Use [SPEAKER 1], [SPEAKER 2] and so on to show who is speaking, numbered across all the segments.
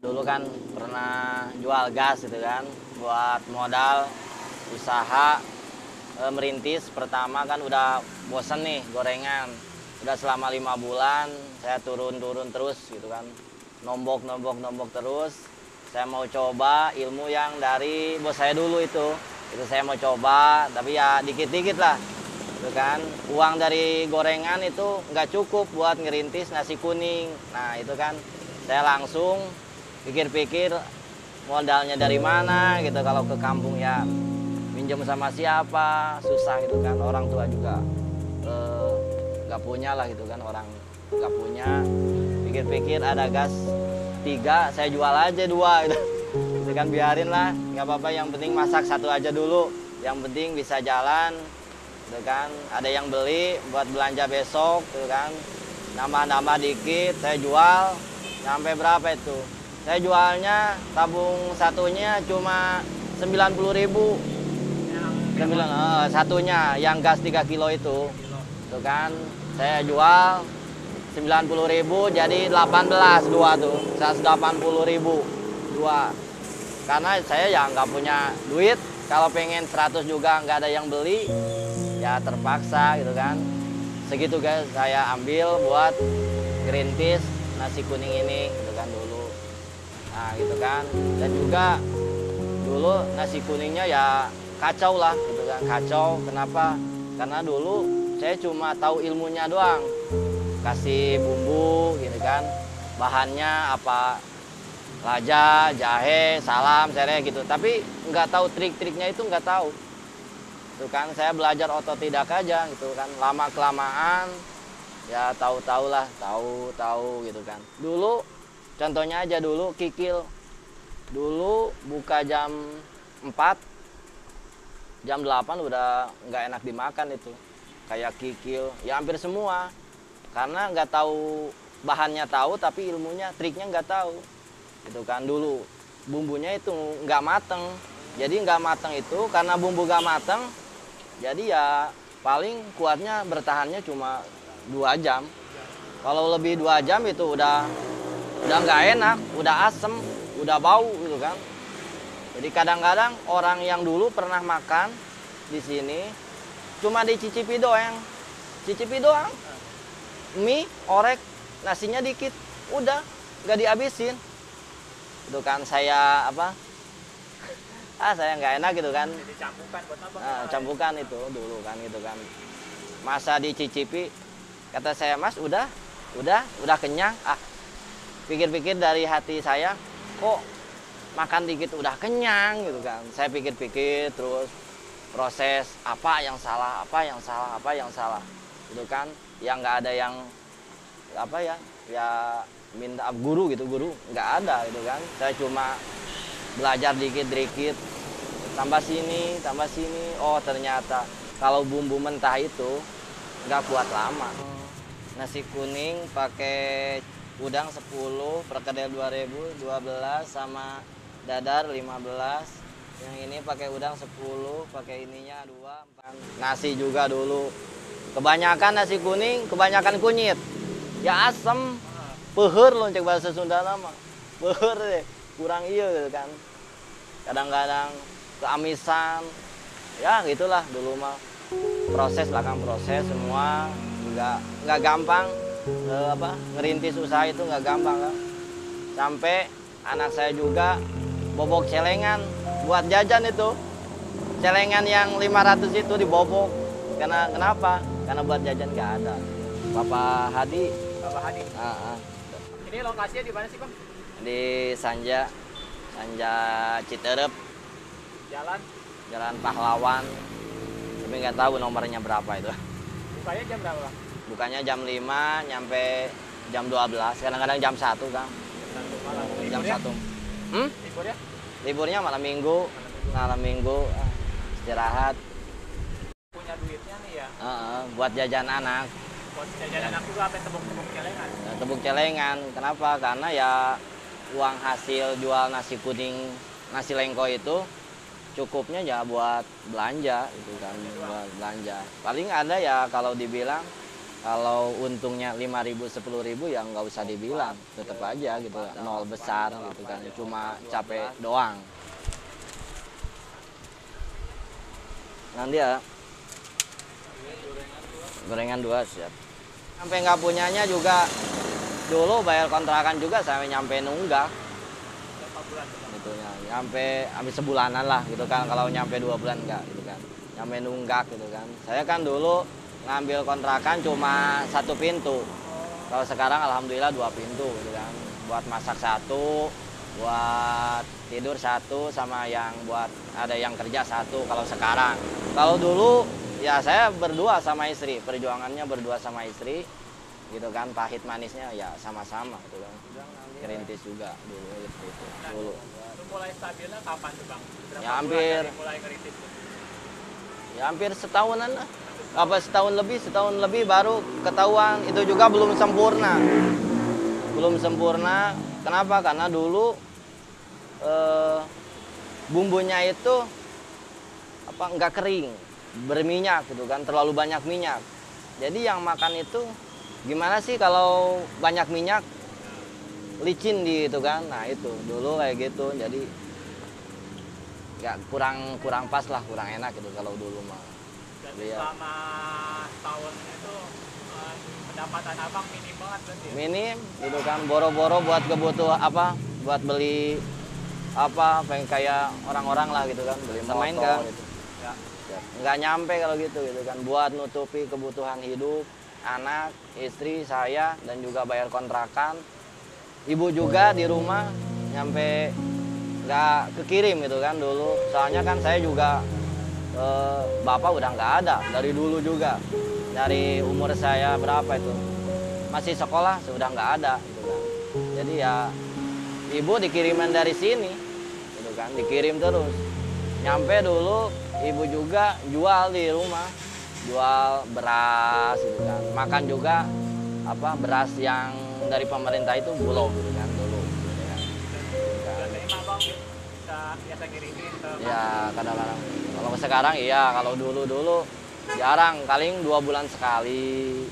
[SPEAKER 1] Dulu kan pernah jual gas gitu kan, buat modal usaha merintis. Pertama kan udah bosen nih gorengan. Udah selama 5 bulan saya turun-turun terus gitu kan. Nombok terus. Saya mau coba ilmu yang dari bos saya dulu itu. Itu saya mau coba, tapi ya dikit-dikit lah. Gitu kan. Uang dari gorengan itu nggak cukup buat ngerintis nasi kuning. Nah itu kan saya langsung pikir-pikir modalnya dari mana gitu. Kalau ke kampung ya minjem sama siapa, susah gitu kan. Orang tua juga nggak punya lah gitu kan, orang nggak punya. Pikir-pikir ada gas 3, saya jual aja 2 gitu. Itu kan biarin lah, nggak apa-apa, yang penting masak 1 aja dulu, yang penting bisa jalan gitu kan. Ada yang beli buat belanja besok gitu kan, nambah-nambah dikit. Saya jual sampai berapa itu, saya jualnya tabung satunya cuma 90.000. Satunya yang gas 3 kilo itu kan saya jual 90.000, jadi 18 dua tuh, 180.000 dua. Karena saya ya nggak punya duit, kalau pengen 100 juga nggak ada yang beli, ya terpaksa gitu kan. Segitu guys saya ambil buat ngerintis nasi kuning ini gitu kan dulu. Nah gitu kan, dan juga dulu nasi kuningnya ya kacau lah gitu kan, kacau. Kenapa? Karena dulu saya cuma tahu ilmunya doang, kasih bumbu gitu kan, bahannya apa, lada, jahe, salam, serai gitu, tapi nggak tahu trik-triknya, itu nggak tahu. Itu kan saya belajar otodidak aja gitu kan, lama kelamaan ya tahu-tahu lah, tahu gitu kan. Dulu contohnya aja, dulu kikil, dulu buka jam 4, jam 8 udah nggak enak dimakan itu. Kayak kikil, ya hampir semua. Karena nggak tahu bahannya, tahu tapi ilmunya, triknya nggak tahu. Itu kan dulu bumbunya itu nggak mateng. Jadi nggak mateng itu karena bumbu nggak mateng. Jadi ya paling kuatnya bertahannya cuma 2 jam. Kalau lebih 2 jam itu udah nggak enak, udah asem, udah bau gitu kan. Jadi kadang-kadang orang yang dulu pernah makan di sini cuma dicicipi doang, mie, orek, nasinya dikit, udah nggak dihabisin. Itu kan saya apa? Saya nggak enak gitu kan.
[SPEAKER 2] Jadi campukan buat apa?
[SPEAKER 1] Campukan itu dulu kan gitu kan. Masa dicicipi, kata saya, Mas udah kenyang. Pikir-pikir dari hati saya, kok makan dikit udah kenyang gitu kan. Saya pikir-pikir terus, proses apa yang salah gitu kan. Yang nggak ada yang apa ya minta guru nggak ada gitu kan. Saya cuma belajar dikit-dikit, tambah sini, oh ternyata kalau bumbu mentah itu nggak kuat lama. Nasi kuning pakai udang 10, perkedel 2.000, 12 sama dadar 15. Yang ini pakai udang 10, pakai ininya 2, 4. Nasi juga dulu kebanyakan nasi kuning, kebanyakan kunyit. Ya asem, peuheur loh cek bahasa Sunda nama. Peuheur deh, kurang iya gitu kan. Kadang-kadang keamisan. Ya gitulah dulu mah. Proses semua, nggak gampang. Ngerintis usaha itu nggak gampang kan. Sampai anak saya juga bobok celengan buat jajan itu. Celengan yang 500 itu dibobok. Kenapa? Karena buat jajan nggak ada. Bapak Hadi.
[SPEAKER 2] Ini lokasinya di mana sih, Bang?
[SPEAKER 1] Di Sanja Citerep. Jalan Pahlawan. Tapi nggak tahu nomornya berapa itu.
[SPEAKER 2] Bukanya jam berapa, Bang?
[SPEAKER 1] Bukanya jam 5 nyampe jam 12. Kadang-kadang jam 1 kan. Jam 1.
[SPEAKER 2] Libur ya?
[SPEAKER 1] Liburnya malam minggu. Istirahat.
[SPEAKER 2] Punya duitnya nih ya?
[SPEAKER 1] Buat jajan anak.
[SPEAKER 2] Buat jajan anak juga apa, tebuk-tebuk celengan?
[SPEAKER 1] Tebuk celengan. Kenapa? Karena ya uang hasil jual nasi kuning, nasi lengko itu cukupnya ya buat belanja itu kan, buat belanja. Paling ada ya kalau dibilang Kalau untungnya 5.000 10.000 ya nggak usah dibilang, tetap aja gitu, nol besar gitu kan, cuma capek doang. Nanti ya gorengan 2 siap. Sampai nggak punyanya juga dulu bayar kontrakan juga sampai nyampe nunggak.
[SPEAKER 2] Berapa bulan?
[SPEAKER 1] Gitu ya, nyampe habis sebulanan lah gitu kan, kalau nyampe 2 bulan enggak gitu kan. Nyampe nunggak gitu kan. Saya kan dulu ngambil kontrakan cuma 1 pintu. Kalau sekarang alhamdulillah 2 pintu gitu kan. Buat masak 1, buat tidur 1, sama yang buat ada yang kerja 1 kalau sekarang. Kalau dulu ya saya berdua sama istri, perjuangannya berdua sama istri gitu kan, pahit manisnya ya sama-sama gitu kan. Kerintis juga dulu gitu. Dulu.
[SPEAKER 2] Lu mulai stabilnya kapan tuh Bang? Berapa
[SPEAKER 1] Ya,
[SPEAKER 2] bulan
[SPEAKER 1] hampir.
[SPEAKER 2] dari mulai ngerintis tuh?
[SPEAKER 1] Ya hampir setahunan lah. Apa setahun lebih baru ketahuan, itu juga belum sempurna. Belum sempurna. Kenapa? Karena dulu bumbunya itu apa nggak kering, berminyak gitu kan, terlalu banyak minyak. Jadi yang makan itu gimana sih kalau banyak minyak, licin gitu kan. Nah itu dulu kayak gitu, jadi ya kurang pas lah, kurang enak gitu kalau dulu mah.
[SPEAKER 2] Jadi
[SPEAKER 1] Iya.
[SPEAKER 2] selama tahun itu pendapatan abang minim banget berarti ya?
[SPEAKER 1] Minim gitu kan, boro-boro buat kebutuhan apa, buat beli apa, pengen kayak orang-orang lah gitu kan, beli motor kan gitu.
[SPEAKER 2] Ya.
[SPEAKER 1] Ya, nggak nyampe kalau gitu kan, buat nutupi kebutuhan hidup anak, istri, saya, dan juga bayar kontrakan. Ibu juga di rumah nyampe nggak kekirim gitu kan dulu, soalnya kan saya juga bapak udah nggak ada dari dulu juga, dari umur saya berapa itu masih sekolah sudah nggak ada gitu kan. Jadi ya ibu dikiriman dari sini gitu kan, dikirim terus. Nyampe dulu ibu juga jual di rumah, jual beras gitu kan, makan juga apa, beras yang dari pemerintah itu Bulog gitu kan dulu gitu kan.
[SPEAKER 2] Biasanya mah abang bisa biasa ngirimin ke
[SPEAKER 1] Ya kadang-kadang, kalau sekarang iya, kalau dulu jarang, paling 2 bulan sekali,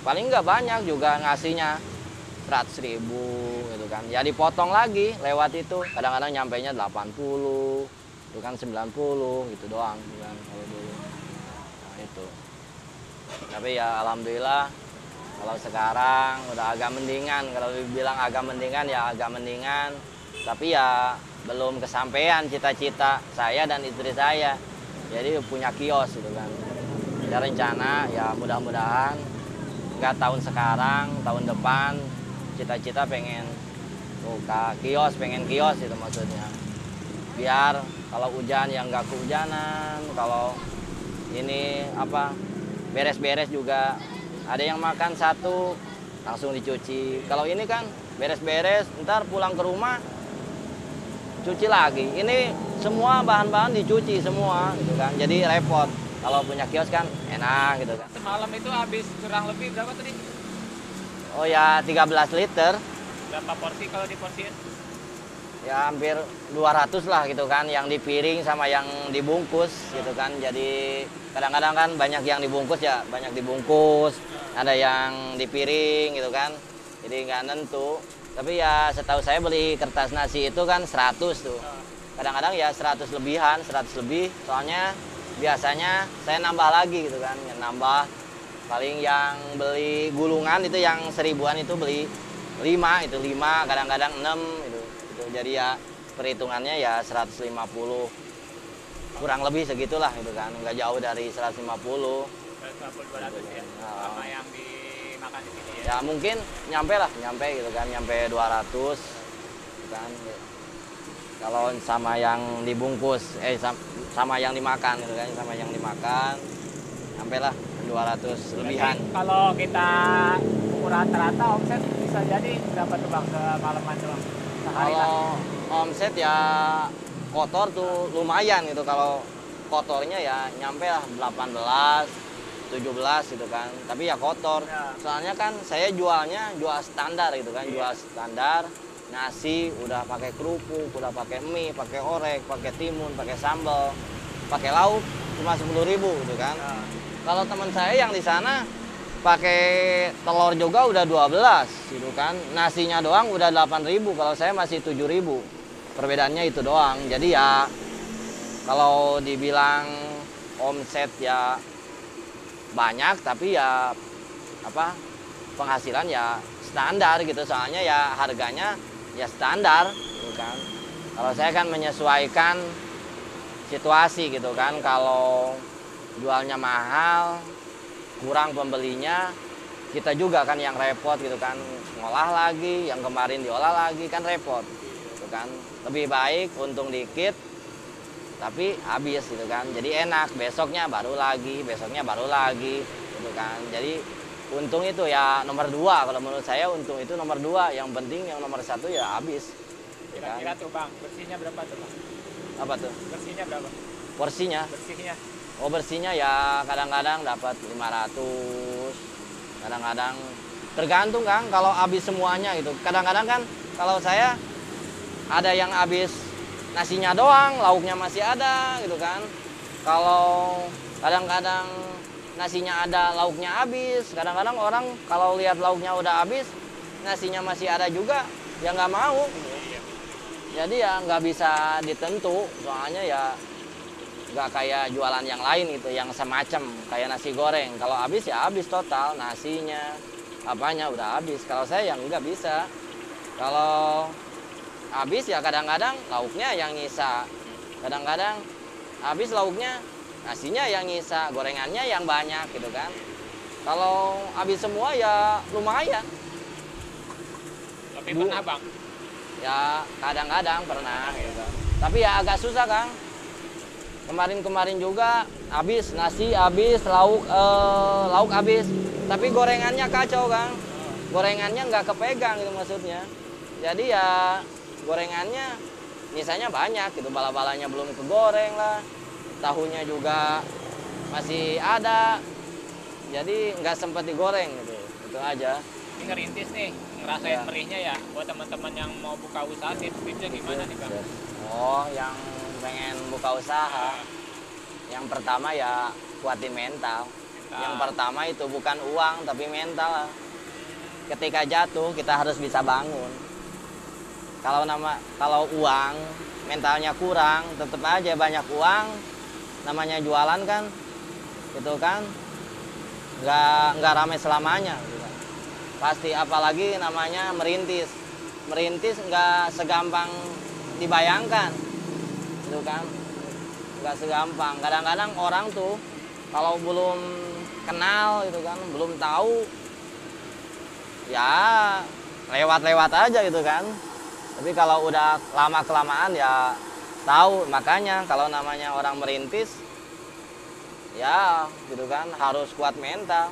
[SPEAKER 1] paling nggak banyak juga ngasihnya 100.000 gitu kan, ya dipotong lagi lewat itu, kadang-kadang nyampainya 80 itu kan, 90 gitu doang gitu kan kalau dulu. Nah itu, tapi ya alhamdulillah kalau sekarang udah agak mendingan. Kalau dibilang agak mendingan ya agak mendingan, tapi ya belum kesampaian cita-cita saya dan istri saya, jadi punya kios gitu kan. Ya rencana ya mudah-mudahan nggak tahun sekarang, tahun depan cita-cita pengen buka kios, pengen kios itu maksudnya, biar kalau hujan ya nggak kehujanan, kalau ini apa, beres-beres juga ada yang makan 1 langsung dicuci. Kalau ini kan beres-beres ntar pulang ke rumah cuci lagi, ini semua bahan-bahan dicuci semua gitu kan, jadi repot. Kalau punya kios kan enak gitu kan.
[SPEAKER 2] semalam itu habis kurang lebih berapa tadi?
[SPEAKER 1] Oh ya 13 liter
[SPEAKER 2] Berapa porsi kalau diporsiin?
[SPEAKER 1] ya hampir 200 lah gitu kan, yang di piring sama yang dibungkus gitu kan. Jadi kadang-kadang kan banyak yang dibungkus, ya banyak dibungkus, ada yang di piring gitu kan, jadi nggak nentu. Tapi ya setahu saya beli kertas nasi itu kan 100 tuh, kadang-kadang ya 100 lebihan, 100 lebih, soalnya biasanya saya nambah lagi gitu kan, ya nambah. Paling yang beli gulungan itu yang 1000-an itu beli 5, itu 5, kadang-kadang 6 itu. Jadi ya perhitungannya ya 150, kurang lebih segitulah gitu kan, nggak jauh dari 150.
[SPEAKER 2] 150-200 ya? Sama yang dimakan di sini ya?
[SPEAKER 1] Ya mungkin nyampe gitu kan, nyampe 200 gitu kan. Kalau sama yang dibungkus, sama yang dimakan gitu kan, sama yang dimakan nyampe lah 200 lebihan.
[SPEAKER 2] Jadi, kalau kita ukur rata-rata omset bisa jadi berapa tuh Bang semalaman tuh Bang? Sehari lah.
[SPEAKER 1] Kalau omset ya kotor tuh lumayan gitu, kalau kotornya ya nyampe lah 18, 17 gitu kan, tapi ya kotor.
[SPEAKER 2] Ya.
[SPEAKER 1] Soalnya kan saya jualnya jual standar gitu kan,
[SPEAKER 2] Iya.
[SPEAKER 1] jual standar, nasi udah pakai kerupuk, udah pakai mie, pakai orek, pakai timun, pakai sambal, pakai lauk, cuma 10.000 gitu kan.
[SPEAKER 2] Ya.
[SPEAKER 1] Kalau teman saya yang di sana pakai telur juga udah 12 gitu kan. Nasinya doang udah 8.000, kalau saya masih 7.000. Perbedaannya itu doang. Jadi ya kalau dibilang omset ya banyak, tapi ya apa, penghasilan ya standar gitu. Soalnya ya harganya ya standar gitu kan. Kalau saya kan menyesuaikan situasi gitu kan. Kalau jualnya mahal, kurang pembelinya, kita juga kan yang repot gitu kan, ngolah lagi, yang kemarin diolah lagi kan repot gitu kan. Lebih baik untung dikit tapi habis gitu kan, jadi enak, besoknya baru lagi, besoknya baru lagi gitu kan. Jadi untung itu ya nomor 2, kalau menurut saya untung itu nomor 2. Yang penting yang nomor 1 ya habis gitu kan.
[SPEAKER 2] Kira-kira tuh Bang, bersihnya berapa tuh Bang?
[SPEAKER 1] Apa tuh
[SPEAKER 2] Bersihnya berapa?
[SPEAKER 1] porsinya?
[SPEAKER 2] Bersihnya.
[SPEAKER 1] Oh, bersihnya ya kadang-kadang dapat 500, kadang-kadang tergantung kan kalau habis semuanya gitu. Kadang-kadang kan kalau saya ada yang habis nasinya doang, lauknya masih ada gitu kan. Kalau kadang-kadang nasinya ada, lauknya habis. Kadang-kadang orang kalau lihat lauknya udah habis, nasinya masih ada juga, ya nggak mau. Jadi ya nggak bisa ditentu, soalnya ya nggak kayak jualan yang lain itu, yang semacam kayak nasi goreng. Kalau habis ya habis total, nasinya, apanya udah habis. Kalau saya yang nggak bisa. Kalau habis ya kadang-kadang lauknya yang nyisa, kadang-kadang habis lauknya, nasinya yang nyisa, gorengannya yang banyak gitu kan. Kalau habis semua ya lumayan.
[SPEAKER 2] Tapi pernah Bang?
[SPEAKER 1] Ya kadang-kadang pernah gitu. Tapi ya agak susah Kang. Kemarin-kemarin juga habis nasi, habis lauk, lauk habis, tapi gorengannya kacau Kang. Gorengannya nggak kepegang gitu maksudnya. Jadi ya gorengannya nyisanya banyak gitu, bala-balanya belum kegoreng lah, tahunya juga masih ada, jadi nggak sempat digoreng gitu. Itu aja.
[SPEAKER 2] Ini ngerintis nih, ngerasain
[SPEAKER 1] Ya.
[SPEAKER 2] perihnya ya. Buat teman-teman yang mau buka usaha, tips-tipsnya gimana nih Bang?
[SPEAKER 1] Oh, yang pengen buka usaha, yang pertama ya kuatin mental. Yang pertama itu bukan uang tapi mental. Ketika jatuh kita harus bisa bangun. Kalau uang mentalnya kurang, tetap aja banyak uang, namanya jualan kan, gitu kan, nggak ramai selamanya gitu kan. Pasti, apalagi namanya merintis nggak segampang dibayangkan gitu kan, nggak segampang. Kadang-kadang orang tuh kalau belum kenal gitu kan, belum tahu ya lewat-lewat aja gitu kan. Tapi kalau udah lama-kelamaan ya tahu. Makanya kalau namanya orang merintis ya gitu kan, harus kuat mental.